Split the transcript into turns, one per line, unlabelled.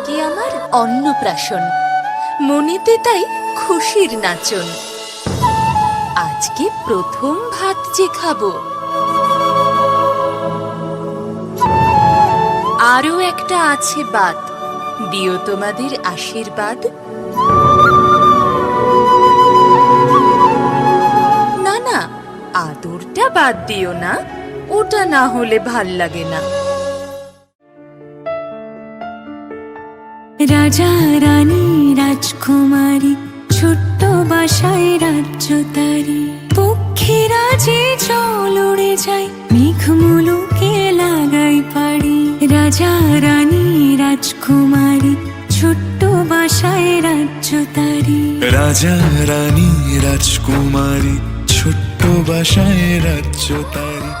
আজকে আমার অন্নপ্রাশন, মনেতে তাই খুশির নাচন। আজকে প্রথম ভাত যে খাবো, আরো একটা আছে বাদ, দিও তোমাদের আশীর্বাদ। না না, আদরটা বাদ দিও না, ওটা না হলে ভাল লাগে না।
রাজা রানী রাজকুমারী, ছোট্ট বাসায় রাজ্য তারি। পক্ষীরা যে জল উড়ে যায়, মেঘ মুলুকে লাগাই পারি। রাজা রানী রাজকুমারী, ছোট্ট বাসায় রাজ্য তারি।
রাজা রানী রাজকুমারী, ছোট্ট বাসায় রাজ্য তারি।